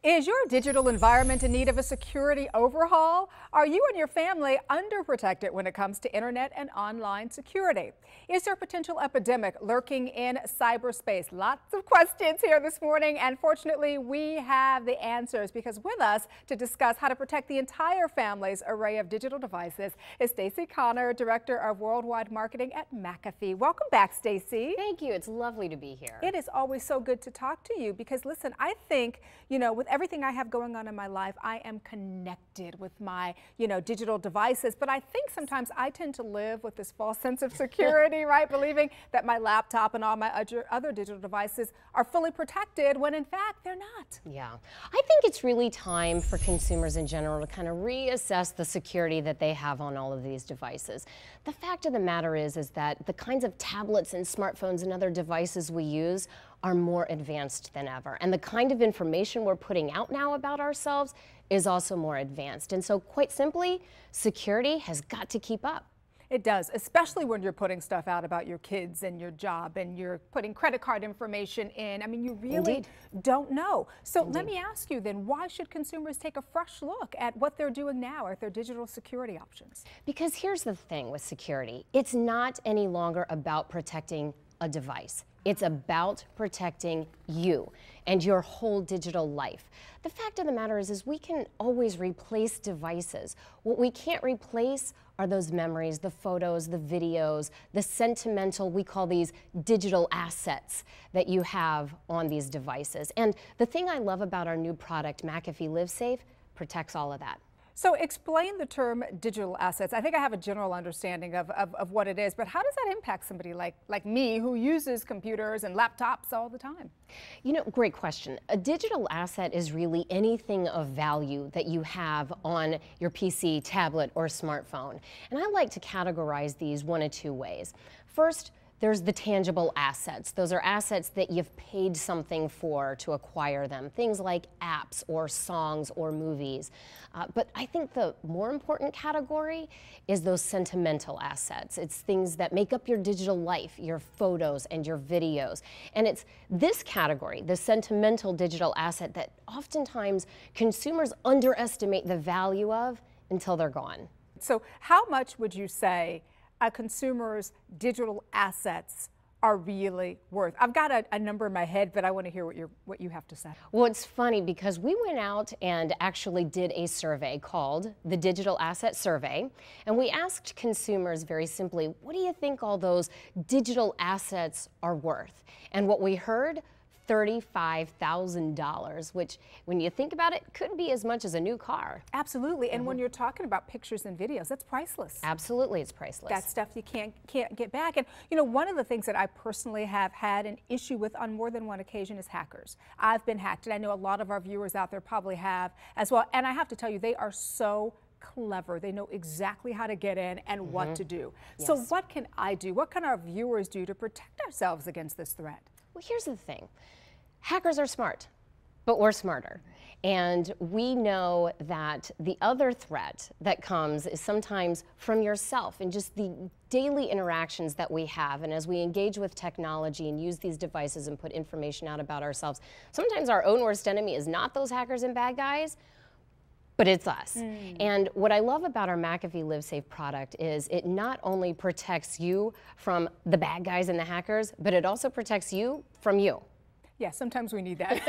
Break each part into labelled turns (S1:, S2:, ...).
S1: Is your digital environment in need of a security overhaul? Are you and your family underprotected when it comes to internet and online security? Is there a potential epidemic lurking in cyberspace? Lots of questions here this morning, and fortunately we have the answers, because with us to discuss how to protect the entire family's array of digital devices is Stacey Conner, Director of Worldwide Marketing at McAfee. Welcome back, Stacey.
S2: Thank you. It's lovely to be here.
S1: It is always so good to talk to you because, listen, I think, with everything I have going on in my life, I am connected with my, digital devices. But I think sometimes I tend to live with this false sense of security, right? Believing that my laptop and all my other digital devices are fully protected when in fact they're not.
S2: Yeah. I think it's really time for consumers in general to kind of reassess the security that they have on all of these devices. The fact of the matter is that the kinds of tablets and smartphones and other devices we use are more advanced than ever. And the kind of information we're putting out now about ourselves is also more advanced. And so quite simply, security has got to keep up.
S1: It does, especially when you're putting stuff out about your kids and your job and you're putting credit card information in. I mean, you really don't know. So let me ask you then, why should consumers take a fresh look at what they're doing now at their digital security options?
S2: Because here's the thing with security. It's not any longer about protecting a device. It's about protecting you and your whole digital life. The fact of the matter is we can always replace devices. What we can't replace are those memories, the photos, the videos, the sentimental, we call these digital assets that you have on these devices. And the thing I love about our new product, McAfee Live Safe, protects all of that.
S1: So explain the term digital assets. I think I have a general understanding of what it is, but how does that impact somebody like me who uses computers and laptops all the time?
S2: Great question. A digital asset is really anything of value that you have on your PC, tablet, or smartphone. And I like to categorize these one of two ways. First, there's the tangible assets. Those are assets that you've paid something for to acquire them. Things like apps or songs or movies. But I think the more important category is those sentimental assets. It's things that make up your digital life, your photos and your videos. And it's this category, the sentimental digital asset, that oftentimes consumers underestimate the value of until they're gone.
S1: So how much would you say a consumer's digital assets are really worth? I've got a number in my head, but I want to hear what you have to say.
S2: Well, it's funny because we went out and actually did a survey called the Digital Asset Survey, and we asked consumers very simply, what do you think all those digital assets are worth? And what we heard, $35,000, which when you think about it, could be as much as a new car.
S1: Absolutely. And when you're talking about pictures and videos, that's priceless.
S2: Absolutely, it's priceless.
S1: That stuff you can't get back. And one of the things that I personally have had an issue with on more than one occasion is hackers. I've been hacked, and I know a lot of our viewers out there probably have as well. And I have to tell you, they are so clever. They know exactly how to get in and what to do. Yes. So what can I do? What can our viewers do to protect ourselves against this threat?
S2: Well, here's the thing. Hackers are smart, but we're smarter. And we know that the other threat that comes is sometimes from yourself and just the daily interactions that we have. And as we engage with technology and use these devices and put information out about ourselves, sometimes our own worst enemy is not those hackers and bad guys, but it's us. And what I love about our McAfee Live Safe product is it not only protects you from the bad guys and the hackers, but it also protects you from you.
S1: Yeah, sometimes we need that. We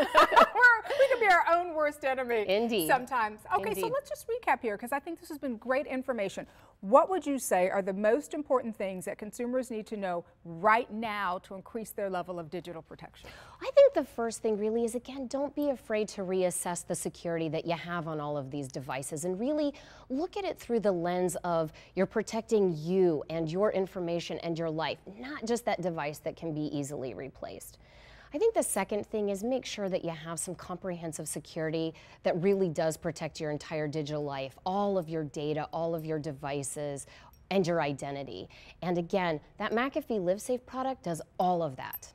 S1: can be our own worst enemy.
S2: Indeed.
S1: Sometimes. Okay,
S2: Indeed.
S1: So let's just recap here, because I think this has been great information. What would you say are the most important things that consumers need to know right now to increase their level of digital protection?
S2: I think the first thing really is, again, don't be afraid to reassess the security that you have on all of these devices and really look at it through the lens of you're protecting you and your information and your life, not just that device that can be easily replaced. I think the second thing is make sure that you have some comprehensive security that really does protect your entire digital life, all of your data, all of your devices, and your identity. And again, that McAfee Live Safe product does all of that.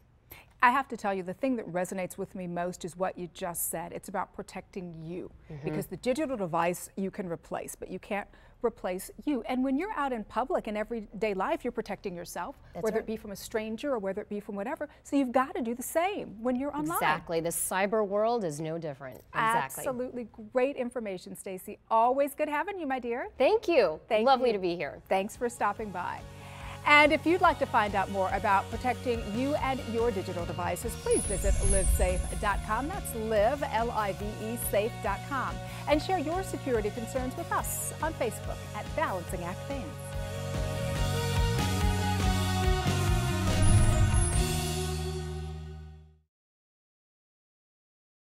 S1: I have to tell you, the thing that resonates with me most is what you just said. It's about protecting you, because the digital device you can replace, but you can't replace you. And when you're out in public in everyday life, you're protecting yourself, whether it be from a stranger or whether it be from whatever. So you've got to do the same when you're online.
S2: Exactly. The cyber world is no different. Exactly.
S1: Absolutely great information, Stacey. Always good having you, my dear.
S2: Thank you.
S1: Lovely
S2: to be here.
S1: Thanks for stopping by. And if you'd like to find out more about protecting you and your digital devices, please visit livesafe.com. That's live, L-I-V-E, safe.com. And share your security concerns with us on Facebook at Balancing Act Fans.